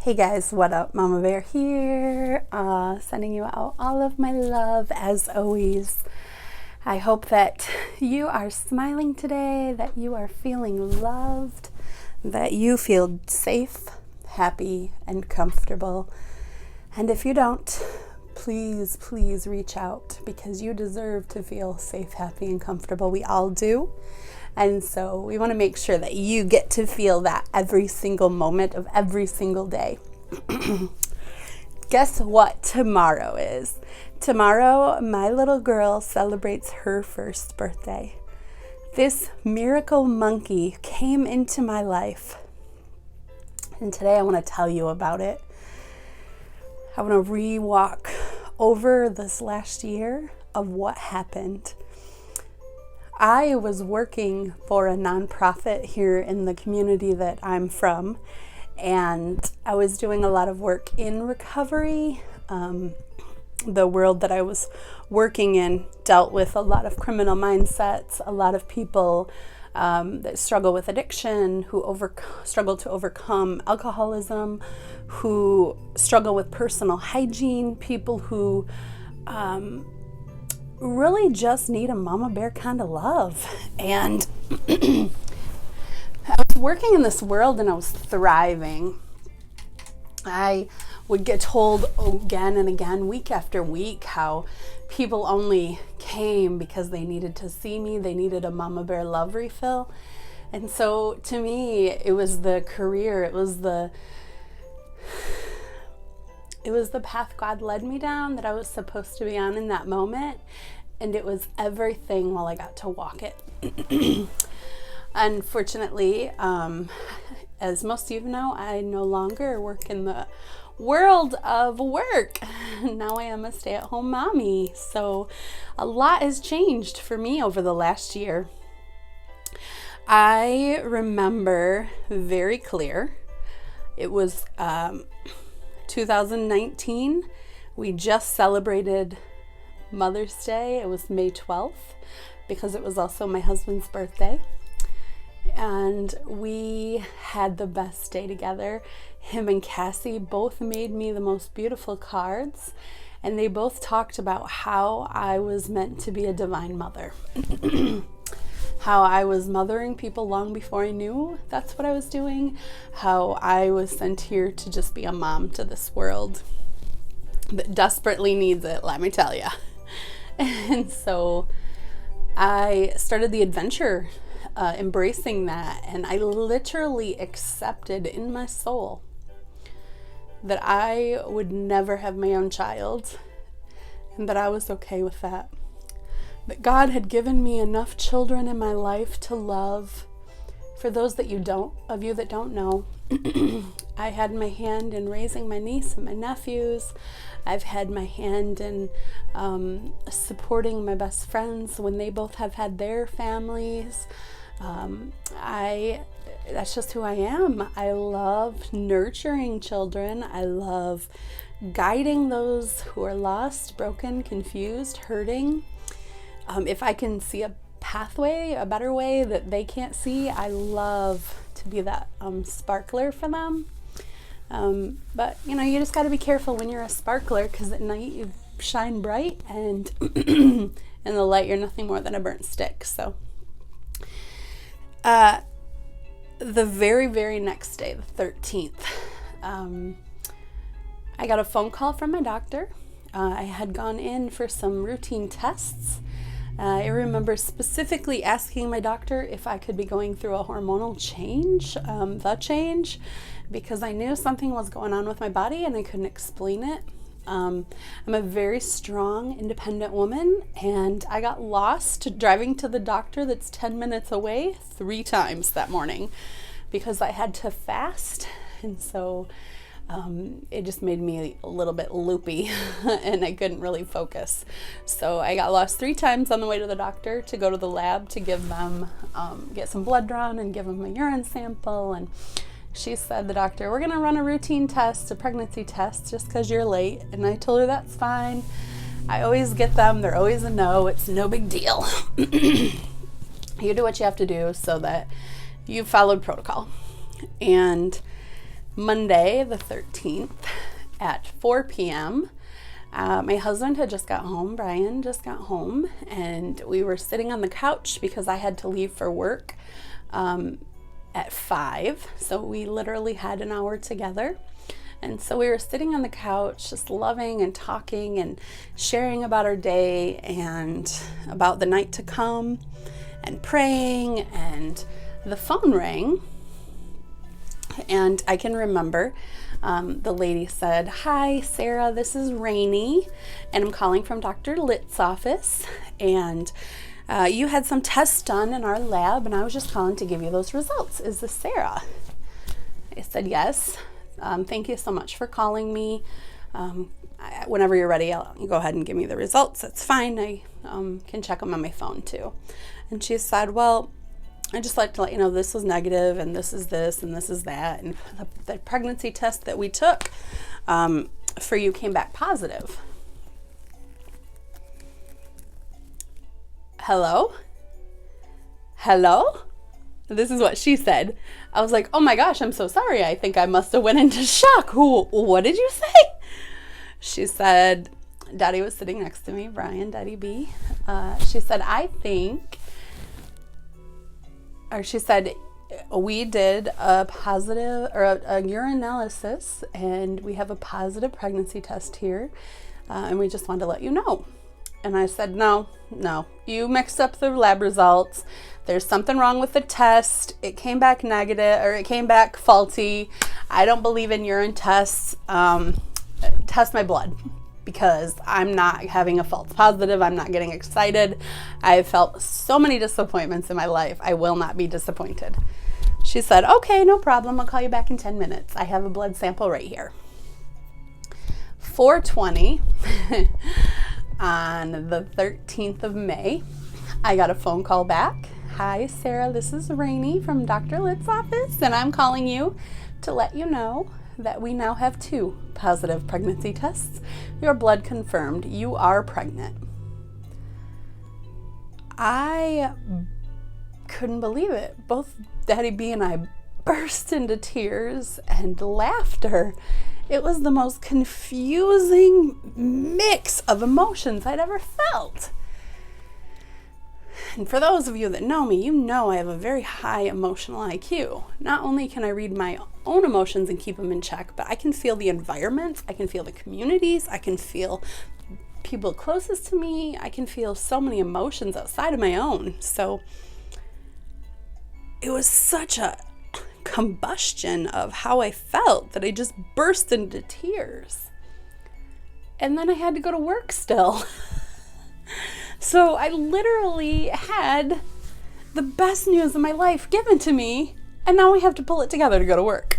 Hey guys, what up? Mama Bear here, sending you out all of my love as always. I hope that you are smiling today, that you are feeling loved, that you feel safe, happy, and comfortable. And if you don't, please reach out because you deserve to feel safe, happy, and comfortable. We all do. And so we want to make sure that you get to feel that every single moment of every single day. Guess what tomorrow is? Tomorrow, my little girl celebrates her first birthday. This miracle monkey came into my life. And today I want to tell you about it. I want to re-walk over this last year of what happened. I was working for a nonprofit here in the community that I'm from, and I was doing a lot of work in recovery. The world that I was working in dealt with a lot of criminal mindsets, a lot of people that struggle with addiction, who struggle to overcome alcoholism, who struggle with personal hygiene, people who really just need a mama bear kind of love. And I was working in this world and I was thriving. I would get told again and again, week after week, how people only came because they needed to see me. They needed a mama bear love refill. And so to me, it was the career, it was the path God led me down that I was supposed to be on in that moment. And it was everything while I got to walk it. Unfortunately, as most of you know, I no longer work in the world of work. Now I am a stay-at-home mommy. So a lot has changed for me over the last year. I remember very clear. It was 2019. We just celebrated Mother's Day. It was May 12th because it was also my husband's birthday. And we had the best day together. Him and Cassie both made me the most beautiful cards, and they both talked about how I was meant to be a divine mother. How I was mothering people long before I knew that's what I was doing. How I was sent here to just be a mom to this world that desperately needs it, let me tell you. And so I started the adventure, embracing that, and I literally accepted in my soul that I would never have my own child, and that I was okay with that. That God had given me enough children in my life to love. For those of you that don't know, I had my hand in raising my niece and my nephews. I've had my hand in supporting my best friends when they both have had their families. That's just who I am. I love nurturing children. I love guiding those who are lost, broken, confused, hurting. If I can see a pathway, a better way that they can't see, I love to be that sparkler for them. But you just got to be careful when you're a sparkler, because at night you shine bright, and in the light you're nothing more than a burnt stick. So the very, very next day, the 13th, I got a phone call from my doctor. I had gone in for some routine tests. I remember specifically asking my doctor if I could be going through a hormonal change, because I knew something was going on with my body and I couldn't explain it. I'm a very strong, independent woman, and I got lost driving to the doctor that's 10 minutes away 3 times that morning because I had to fast, and so it just made me a little bit loopy and I couldn't really focus. So I got lost 3 times on the way to the doctor to go to the lab to give them, get some blood drawn and give them a urine sample. And she said, the doctor, we're going to run a routine test, a pregnancy test, just because you're late. And I told her that's fine. I always get them. They're always a no. It's no big deal. You do what you have to do so that you followed protocol. And Monday the 13th at 4 p.m. My husband had just got home, Brian just got home, and we were sitting on the couch because I had to leave for work at 5. So we literally had an hour together. And so we were sitting on the couch just loving and talking and sharing about our day and about the night to come and praying, and the phone rang. And I can remember the lady said, "Hi, Sarah, this is Rainey, and I'm calling from Dr. Litt's office. And you had some tests done in our lab, and I was just calling to give you those results. Is this Sarah?" I said, "Yes. Thank you so much for calling me. Whenever you're ready, I'll go ahead and give me the results. That's fine. I can check them on my phone too." And she said, "Well, I just like to let you know this was negative, and this is this, and this is that. And the pregnancy test that we took for you came back positive." Hello? Hello? This is what she said. I was like, "Oh my gosh, I'm so sorry. I think I must have went into shock. What did you say?" She said, Daddy was sitting next to me, Brian, Daddy B. She said, she said, "We did a positive or a urinalysis, and we have a positive pregnancy test here, and we just wanted to let you know." And I said, no, you mixed up the lab results. There's something wrong with the test. It came back negative, or it came back faulty. I don't believe in urine tests. Test my blood, because I'm not having a false positive. I'm not getting excited. I've felt so many disappointments in my life. I will not be disappointed. She said, "Okay, no problem. I'll call you back in 10 minutes. I have a blood sample right here." 4:20 on the 13th of May, I got a phone call back. "Hi, Sarah, this is Rainey from Dr. Litt's office, and I'm calling you to let you know that we now have 2 positive pregnancy tests. Your blood confirmed you are pregnant." I couldn't believe it. Both Daddy B and I burst into tears and laughter. It was the most confusing mix of emotions I'd ever felt. And for those of you that know me, you know I have a very high emotional IQ. Not only can I read my own emotions and keep them in check, but I can feel the environments, I can feel the communities, I can feel people closest to me, I can feel so many emotions outside of my own. So it was such a combustion of how I felt that I just burst into tears. And then I had to go to work still. So I literally had the best news of my life given to me, and now we have to pull it together to go to work.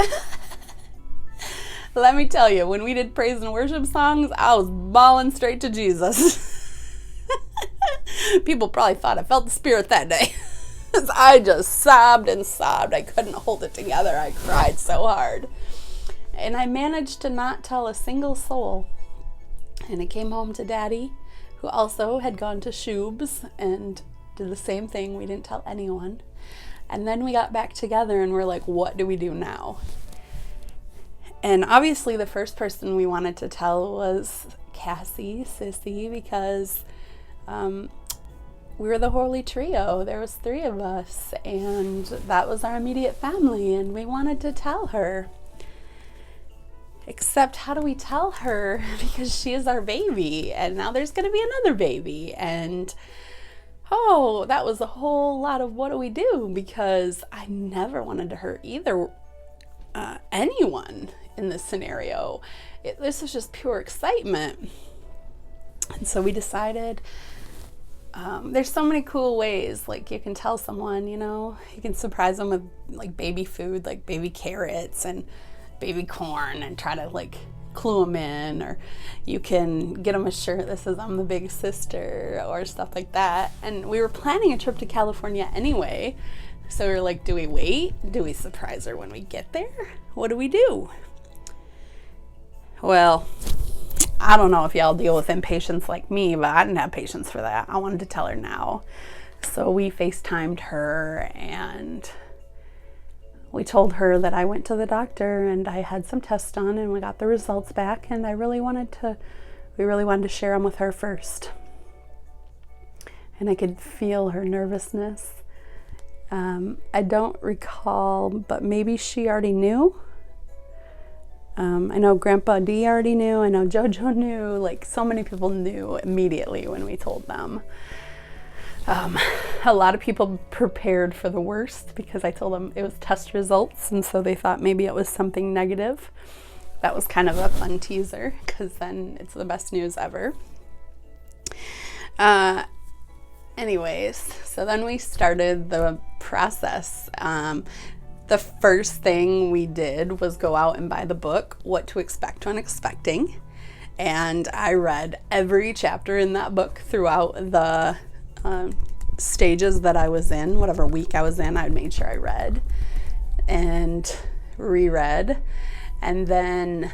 Let me tell you, when we did praise and worship songs, I was bawling straight to Jesus. People probably thought I felt the Spirit that day. I just sobbed and sobbed. I couldn't hold it together. I cried so hard. And I managed to not tell a single soul. And I came home to Daddy, who also had gone to Shubes and did the same thing. We didn't tell anyone. And then we got back together and we're like, what do we do now? And obviously the first person we wanted to tell was Cassie, Sissy, because we were the Holy Trio. There was 3 of us, and that was our immediate family, and we wanted to tell her. Except, how do we tell her? Because she is our baby, and now there's going to be another baby, and that was a whole lot of what do we do, because I never wanted to hurt either anyone in this scenario. This was just pure excitement. And so we decided, there's so many cool ways, like you can tell someone, you can surprise them with like baby food, like baby carrots and baby corn, and try to like clue them in, or you can get them a shirt that says "I'm the big sister" or stuff like that. And we were planning a trip to California anyway, so we were like, do we wait? Do we surprise her when we get there? What do we do? Well, I don't know if y'all deal with impatience like me, but I didn't have patience for that. I wanted to tell her now. So we FaceTimed her, and we told her that I went to the doctor and I had some tests done and we got the results back, and we really wanted to share them with her first. And I could feel her nervousness. I don't recall, but maybe she already knew. I know Grandpa D already knew. I know JoJo knew. Like, so many people knew immediately when we told them. A lot of people prepared for the worst because I told them it was test results, and so they thought maybe it was something negative. That was kind of a fun teaser because then it's the best news ever. Anyways, so then we started the process. The first thing we did was go out and buy the book, What to Expect When Expecting. And I read every chapter in that book throughout the stages that I was in. Whatever week I was in, I made sure I read and reread. And then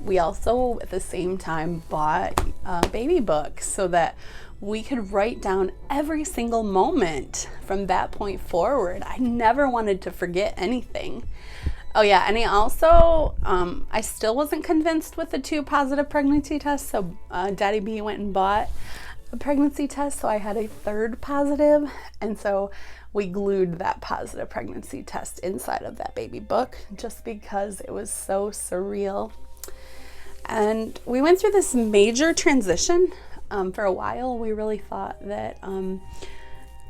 we also at the same time bought a baby book so that we could write down every single moment from that point forward. I never wanted to forget anything. Oh yeah, and I also, I still wasn't convinced with the 2 positive pregnancy tests, so Daddy B went and bought a pregnancy test, so I had a 3rd positive, and so we glued that positive pregnancy test inside of that baby book just because it was so surreal. And we went through this major transition. For a while, we really thought that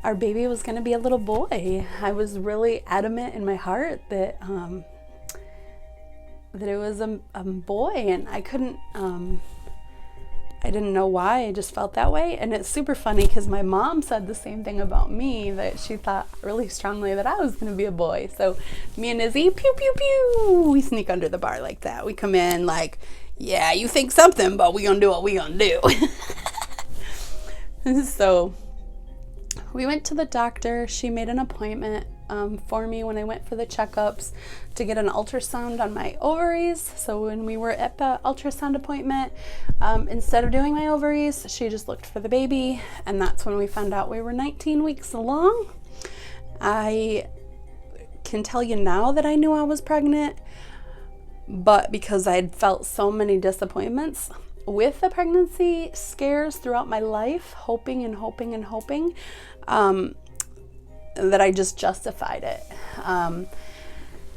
our baby was going to be a little boy. I was really adamant in my heart that it was a boy, and I couldn't, I didn't know why. I just felt that way. And it's super funny because my mom said the same thing about me, that she thought really strongly that I was going to be a boy. So me and Izzy, pew, pew, pew, we sneak under the bar like that. We come in like, yeah, you think something, but we gonna do what we gonna do. So we went to the doctor. She made an appointment for me when I went for the checkups to get an ultrasound on my ovaries. So when we were at the ultrasound appointment, instead of doing my ovaries, she just looked for the baby, and that's when we found out we were 19 weeks along. I can tell you now that I knew I was pregnant, but because I had felt so many disappointments with the pregnancy scares throughout my life, hoping and hoping and hoping, that I just justified it.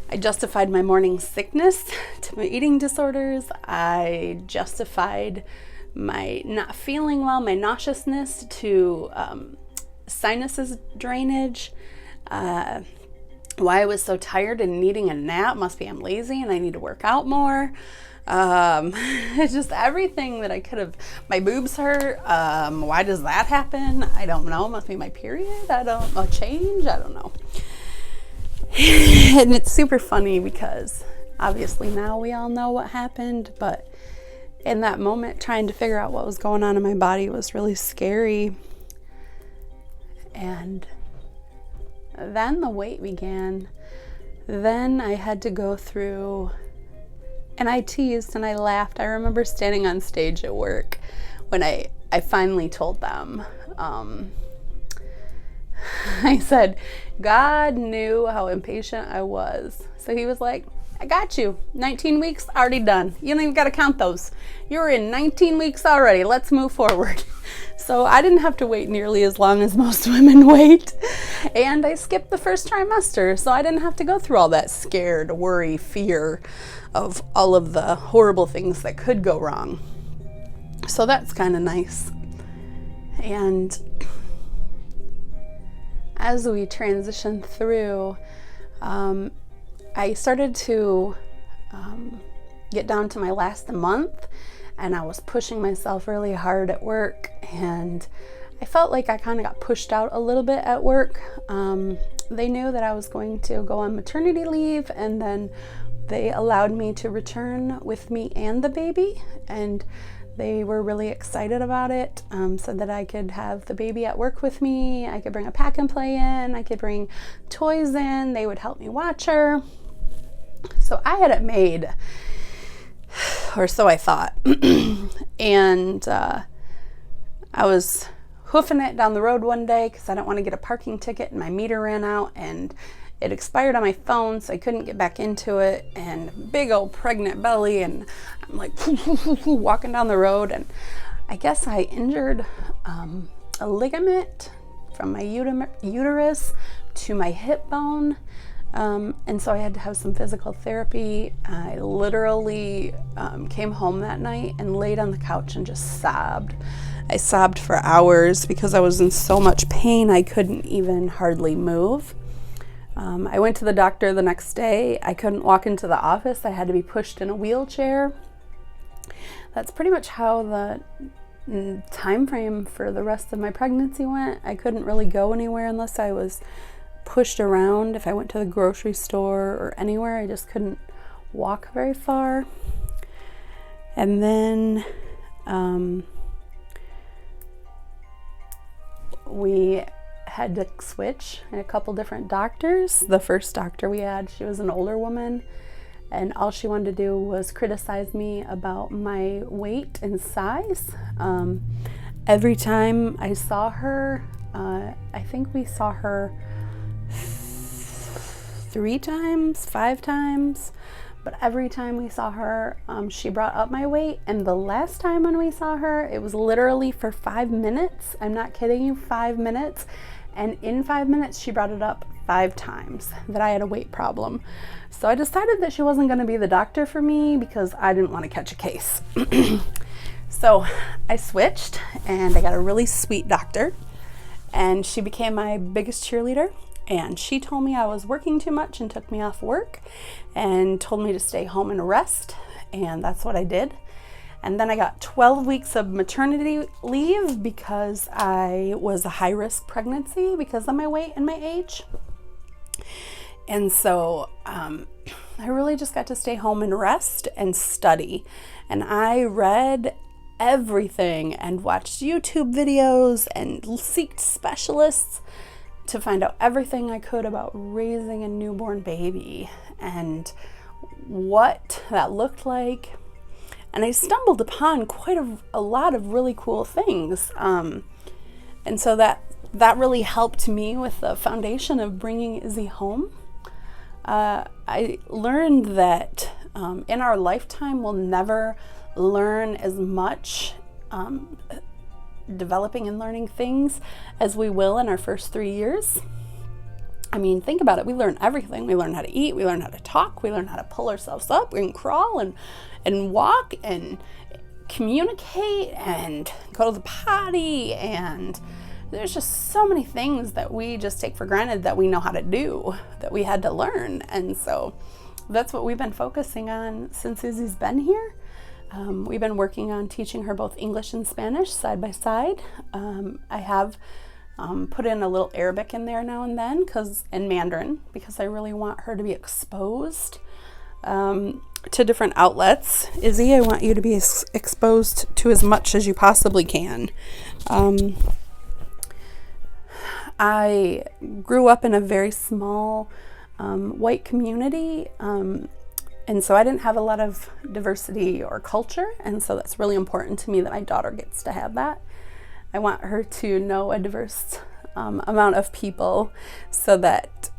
I justified my morning sickness to my eating disorders. I justified my not feeling well, my nauseousness to sinuses drainage. Why I was so tired and needing a nap. Must be I'm lazy and I need to work out more. It's just everything that I could have. My boobs hurt. Why does that happen? I don't know. Must be my period. A change. I don't know. And it's super funny because obviously now we all know what happened, but in that moment trying to figure out what was going on in my body was really scary. And then the wait began. Then I had to go through, and I teased and I laughed. I remember standing on stage at work when I finally told them. I said, God knew how impatient I was. So he was like, I got you. 19 weeks already done. You don't even got to count those. You're in 19 weeks already. Let's move forward. So I didn't have to wait nearly as long as most women wait. And I skipped the first trimester, so I didn't have to go through all that scared, worry, fear of all of the horrible things that could go wrong. So that's kind of nice. And as we transitioned through, I started to get down to my last month, and I was pushing myself really hard at work, and I felt like I kind of got pushed out a little bit at work. They knew that I was going to go on maternity leave, and then they allowed me to return with me and the baby, and they were really excited about it, said that I could have the baby at work with me, I could bring a pack and play in, I could bring toys in, they would help me watch her. So I had it made, or so I thought. And I was hoofing it down the road one day because I didn't want to get a parking ticket and my meter ran out, and it expired on my phone, so I couldn't get back into it, and big old pregnant belly, and I'm like walking down the road, and I guess I injured a ligament from my uterus to my hip bone, and so I had to have some physical therapy. I literally came home that night and laid on the couch and just sobbed. I sobbed for hours because I was in so much pain I couldn't even hardly move. I went to the doctor the next day. I couldn't walk into the office. I had to be pushed in a wheelchair. That's pretty much how the time frame for the rest of my pregnancy went. I couldn't really go anywhere unless I was pushed around. If I went to the grocery store or anywhere, I just couldn't walk very far. And then we had to switch a couple different doctors. The first doctor we had, she was an older woman, and all she wanted to do was criticize me about my weight and size. Every time I saw her, I think we saw her 3 times, 5 times, but every time we saw her, she brought up my weight. And the last time when we saw her, it was literally for 5 minutes. I'm not kidding you, 5 minutes. And in 5 minutes, she brought it up 5 times that I had a weight problem. So I decided that she wasn't going to be the doctor for me because I didn't want to catch a case. So I switched and I got a really sweet doctor, and she became my biggest cheerleader. And she told me I was working too much and took me off work and told me to stay home and rest. And that's what I did. And then I got 12 weeks of maternity leave because I was a high-risk pregnancy because of my weight and my age. And so I really just got to stay home and rest and study. And I read everything and watched YouTube videos and seeked specialists to find out everything I could about raising a newborn baby and what that looked like. And I stumbled upon quite a lot of really cool things. And so that really helped me with the foundation of bringing Izzy home. I learned that in our lifetime, we'll never learn as much developing and learning things as we will in our first 3 years. I mean, think about it. We learn everything. We learn how to eat. We learn how to talk. We learn how to pull ourselves up and crawl and walk and communicate and go to the potty. And there's just so many things that we just take for granted that we know how to do, that we had to learn. And so that's what we've been focusing on since Izzy's been here. We've been working on teaching her both English and Spanish side by side. I have put in a little Arabic in there now and then, and Mandarin, because I really want her to be exposed to different outlets. Izzy, I want you to be exposed to as much as you possibly can. I grew up in a very small white community, and so I didn't have a lot of diversity or culture, and so that's really important to me that my daughter gets to have that. I want her to know a diverse amount of people so that,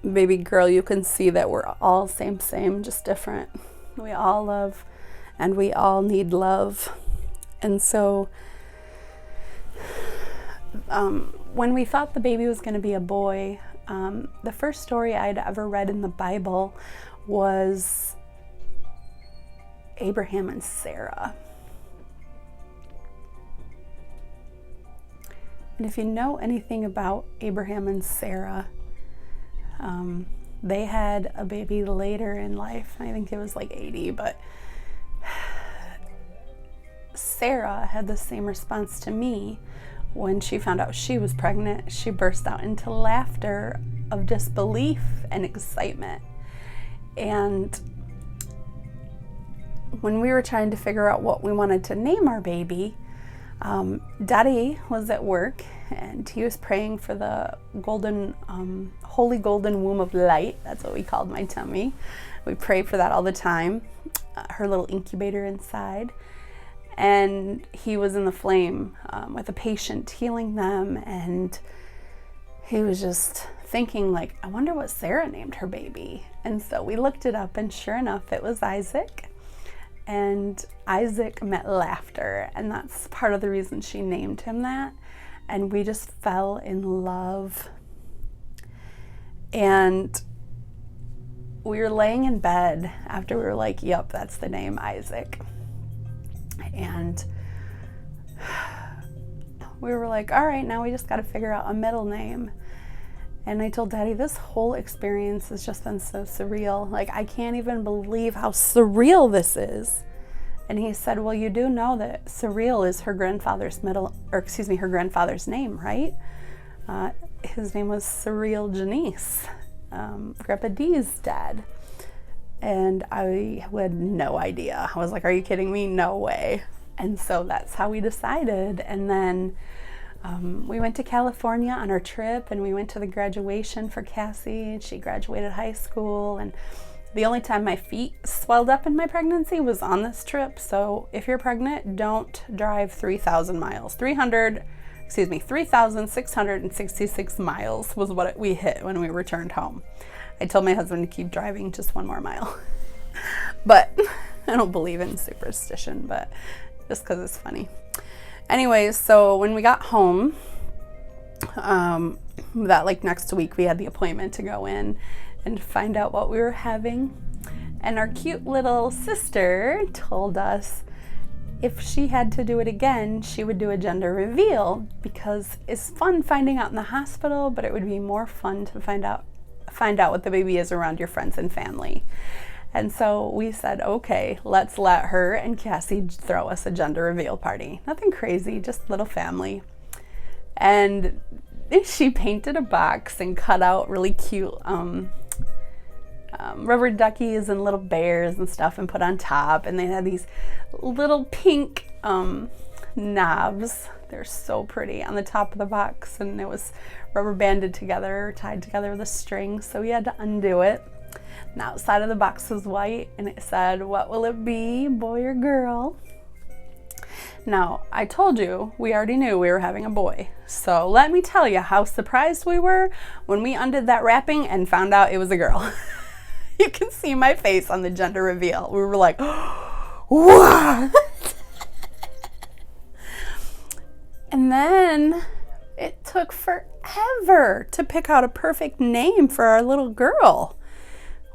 baby girl, you can see that we're all same, just different. We all love and we all need love. And so when we thought the baby was going to be a boy, the first story I'd ever read in the Bible was Abraham and Sarah. And if you know anything about Abraham and Sarah, they had a baby later in life. I think it was like 80, but Sarah had the same response to me when she found out she was pregnant. She burst out into laughter of disbelief and excitement. And when we were trying to figure out what we wanted to name our baby, Daddy was at work and he was praying for the holy golden womb of light. That's what we called my tummy. We pray for that all the time, her little incubator inside. And he was in the flame with a patient, healing them. And he was just thinking like, I wonder what Sarah named her baby. And so we looked it up, and sure enough, it was Isaac. And Isaac meant laughter, and that's part of the reason she named him that. And we just fell in love. And we were laying in bed after we were like, yep, that's the name, Isaac. And we were like, all right, now we just got to figure out a middle name. And I told Daddy, this whole experience has just been so surreal. Like, I can't even believe how surreal this is. And he said, well, you do know that Surreal is her grandfather's her grandfather's name, right? His name was Surreal Janice, Grandpa Dee's dad. And I had no idea. I was like, are you kidding me? No way. And so that's how we decided. And then we went to California on our trip, and we went to the graduation for Cassie. She graduated high school, and the only time my feet swelled up in my pregnancy was on this trip. So if you're pregnant, don't drive 3,000 miles. 3,666 miles was what we hit when we returned home. I told my husband to keep driving just one more mile. But I don't believe in superstition, but just because it's funny. Anyways, so when we got home, that like next week we had the appointment to go in and find out what we were having. And our cute little sister told us if she had to do it again, she would do a gender reveal, because it's fun finding out in the hospital, but it would be more fun to find out what the baby is around your friends and family. And so we said, okay, let's let her and Cassie throw us a gender reveal party. Nothing crazy, just little family. And she painted a box and cut out really cute rubber duckies and little bears and stuff and put on top. And they had these little pink knobs. They're so pretty on the top of the box. And it was rubber banded together, tied together with a string. So we had to undo it. And outside of the box was white, and it said, what will it be, boy or girl? Now, I told you we already knew we were having a boy. So let me tell you how surprised we were when we undid that wrapping and found out it was a girl. You can see my face on the gender reveal. We were like, what? And then it took forever to pick out a perfect name for our little girl.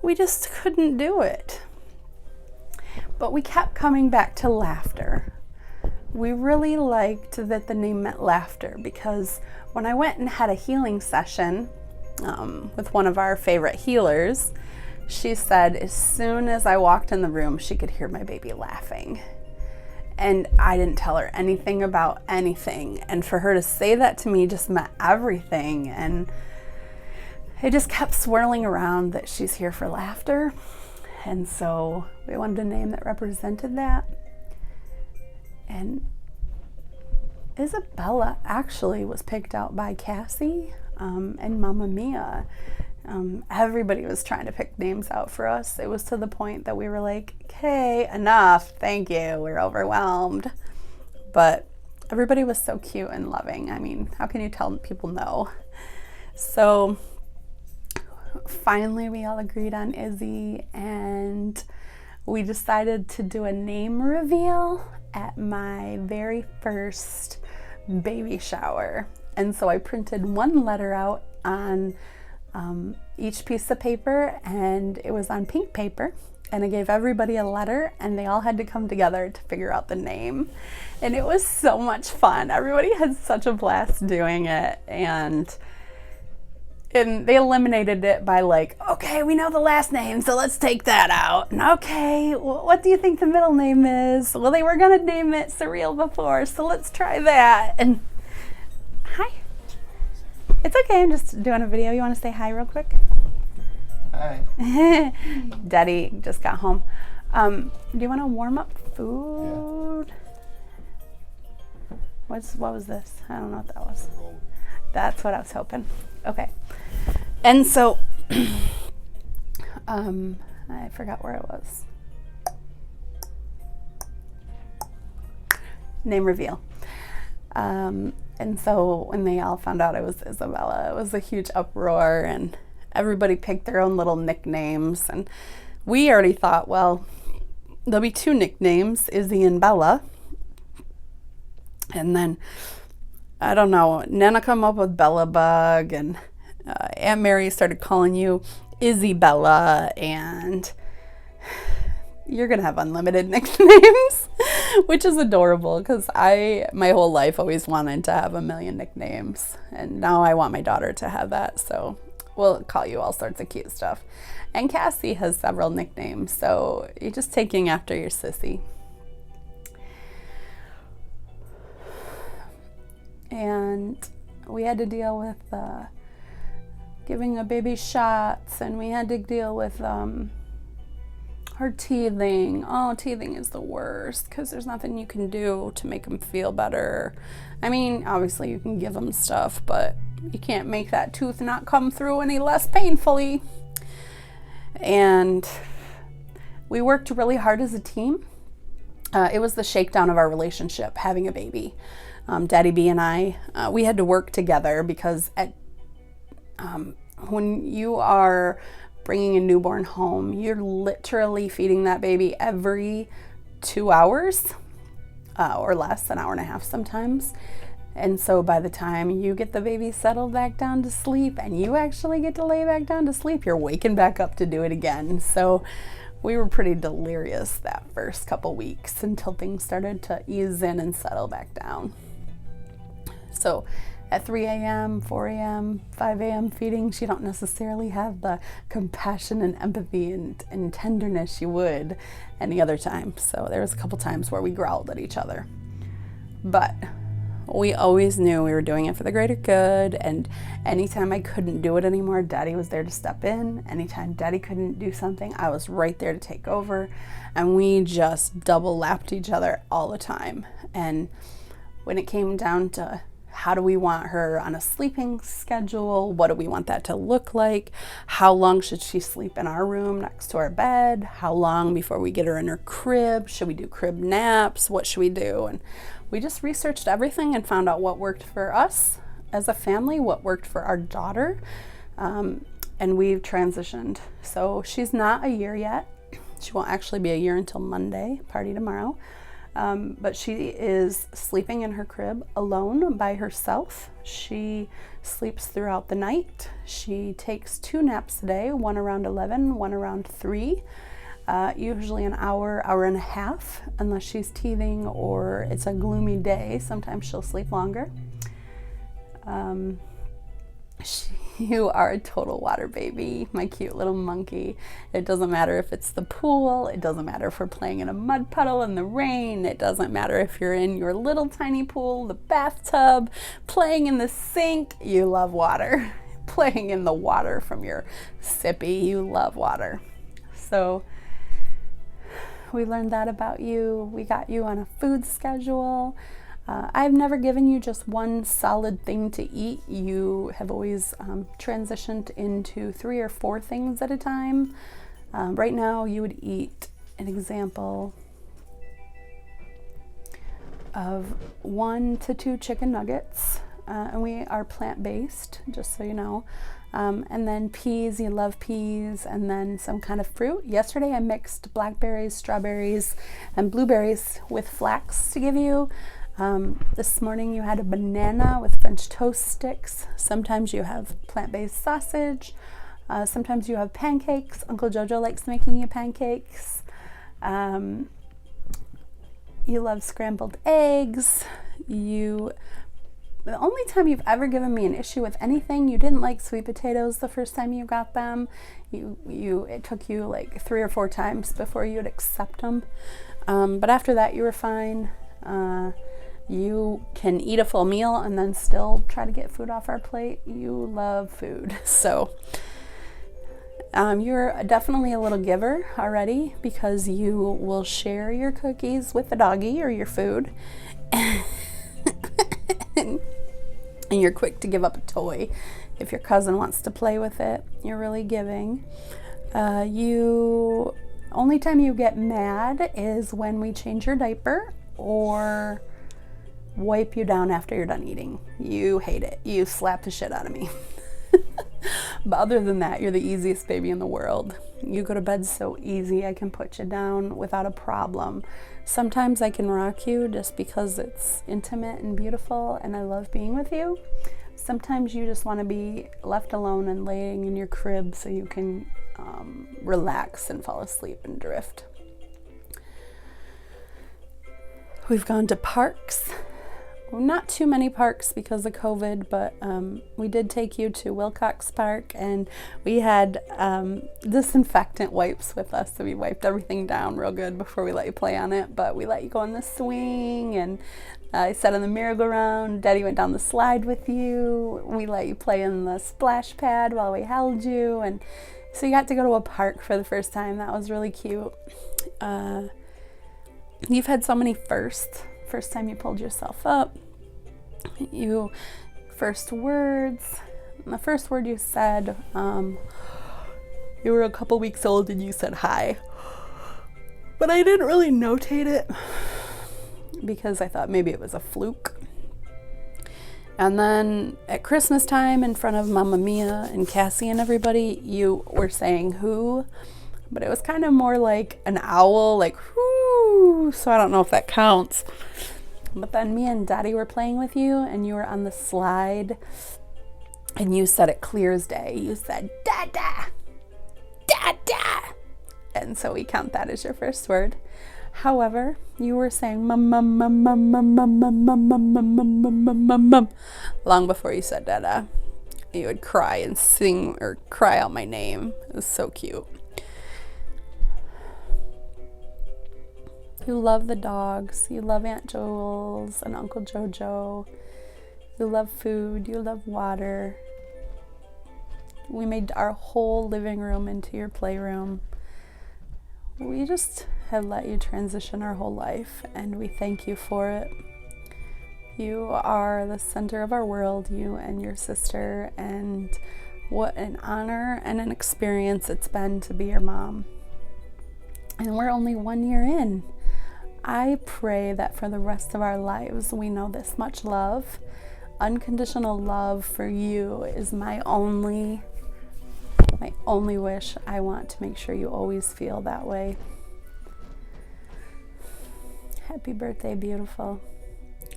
We just couldn't do it. But we kept coming back to laughter. We really liked that the name meant laughter, because when I went and had a healing session with one of our favorite healers, she said as soon as I walked in the room, she could hear my baby laughing. And I didn't tell her anything about anything. And for her to say that to me just meant everything. And it just kept swirling around that she's here for laughter. And so we wanted a name that represented that. And Isabella actually was picked out by Cassie and Mama Mia. Everybody was trying to pick names out for us. It was to the point that we were like, okay, enough, thank you, we're overwhelmed. But everybody was so cute and loving. I mean, how can you tell people no? So finally we all agreed on Izzy, and we decided to do a name reveal at my very first baby shower. And so I printed one letter out on each piece of paper, and it was on pink paper, and I gave everybody a letter, and they all had to come together to figure out the name. And it was so much fun. Everybody had such a blast doing it, and they eliminated it by like, okay, we know the last name, so let's take that out. And okay, what do you think the middle name is? Well, they were gonna name it Surreal before, so let's try that. And hi. It's okay, I'm just doing a video. You want to say hi real quick? Hi. Daddy just got home. Do you want to warm up food? Yeah. What was this? I don't know what that was. That's what I was hoping. Okay. And so, I forgot where it was. Name reveal. And so when they all found out it was Isabella, it was a huge uproar, and everybody picked their own little nicknames. And we already thought, well, there'll be 2 nicknames, Izzy and Bella. And then, I don't know, Nana come up with Bella Bug, and Aunt Mary started calling you Izzy Bella, and you're going to have unlimited nicknames, which is adorable because my whole life always wanted to have a million nicknames, and now I want my daughter to have that, so we'll call you all sorts of cute stuff. And Cassie has several nicknames, so you're just taking after your sissy. And we had to deal with giving a baby shots, and we had to deal with her teething. Oh, teething is the worst because there's nothing you can do to make them feel better. I mean, obviously you can give them stuff, but you can't make that tooth not come through any less painfully. And we worked really hard as a team. It was the shakedown of our relationship, having a baby. Daddy B and I, we had to work together because when you are bringing a newborn home, you're literally feeding that baby every 2 hours or less, an hour and a half sometimes. And so by the time you get the baby settled back down to sleep and you actually get to lay back down to sleep, you're waking back up to do it again. So we were pretty delirious that first couple weeks until things started to ease in and settle back down. So at 3 a.m., 4 a.m., 5 a.m. feedings, you don't necessarily have the compassion and empathy and tenderness you would any other time. So there was a couple times where we growled at each other. But we always knew we were doing it for the greater good, and anytime I couldn't do it anymore, Daddy was there to step in. Anytime Daddy couldn't do something, I was right there to take over, and we just double lapped each other all the time. And when it came down to how do we want her on a sleeping schedule, what do we want that to look like, how long should she sleep in our room next to our bed, how long before we get her in her crib, should we do crib naps, what should we do? And we just researched everything and found out what worked for us as a family, what worked for our daughter, and we've transitioned. So she's not a year yet. She won't actually be a year until Monday, party tomorrow. But she is sleeping in her crib alone by herself. She sleeps throughout the night. She takes 2 naps a day, one around 11, one around 3. Usually an hour, hour and a half, unless she's teething or it's a gloomy day. Sometimes she'll sleep longer. You are a total water baby, my cute little monkey. It doesn't matter if it's the pool. It doesn't matter if we're playing in a mud puddle in the rain. It doesn't matter if you're in your little tiny pool, the bathtub, playing in the sink. You love water. Playing in the water from your sippy. You love water. So we learned that about you. We got you on a food schedule. I've never given you just one solid thing to eat. You have always transitioned into 3 or 4 things at a time. Right now you would eat an example of 1 to 2 chicken nuggets, and we are plant-based, just so you know. And then peas, you love peas, and then some kind of fruit. Yesterday I mixed blackberries, strawberries, and blueberries with flax to give you. This morning you had a banana with French toast sticks. Sometimes you have plant-based sausage. Sometimes you have pancakes. Uncle Jojo likes making you pancakes. You love scrambled eggs. The only time you've ever given me an issue with anything, you didn't like sweet potatoes the first time you got them. It took you like 3 or 4 times before you'd accept them. But after that you were fine. You can eat a full meal and then still try to get food off our plate. You love food. So you're definitely a little giver already because you will share your cookies with the doggy or your food. And you're quick to give up a toy if your cousin wants to play with it. You're really giving. Only time you get mad is when we change your diaper or wipe you down after you're done eating. You hate it. You slap the shit out of me. But other than that, you're the easiest baby in the world. You go to bed so easy. I can put you down without a problem. Sometimes I can rock you just because it's intimate and beautiful and I love being with you. Sometimes you just want to be left alone and laying in your crib so you can relax and fall asleep and drift. We've gone to parks. Not too many parks because of COVID, but we did take you to Wilcox Park, and we had disinfectant wipes with us, so we wiped everything down real good before we let you play on it. But we let you go on the swing, and I sat on the merry-go-round. Daddy went down the slide with you. We let you play in the splash pad while we held you, and so you got to go to a park for the first time. That was really cute. You've had so many firsts. First time you pulled yourself up, first words, and the first word you said, you were a couple weeks old and you said hi, but I didn't really notate it because I thought maybe it was a fluke. And then at Christmas time in front of Mama Mia and Cassie and everybody, you were saying who, but it was kind of more like an owl, like whoo, so I don't know if that counts. But then me and Daddy were playing with you, and you were on the slide, and you said it clear as day. You said, Dada, Dada. And so we count that as your first word. However, you were saying mum, mum, mum, mum, mum, mum, mum, mum, mum, mum, mum, mum, mum, mum, mum, long before you said Dada. You would cry and sing or cry out my name. It was so cute. You love the dogs, you love Aunt Jules and Uncle Jojo, you love food, you love water. We made our whole living room into your playroom. We just have let you transition our whole life, and we thank you for it. You are the center of our world, you and your sister, and what an honor and an experience it's been to be your mom. And we're only 1 year in. I pray that for the rest of our lives we know this much love. Unconditional love for you is my only wish. I want to make sure you always feel that way. Happy birthday, beautiful.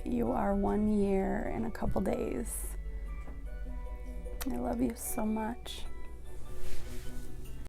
You are 1 year in a couple days. I love you so much.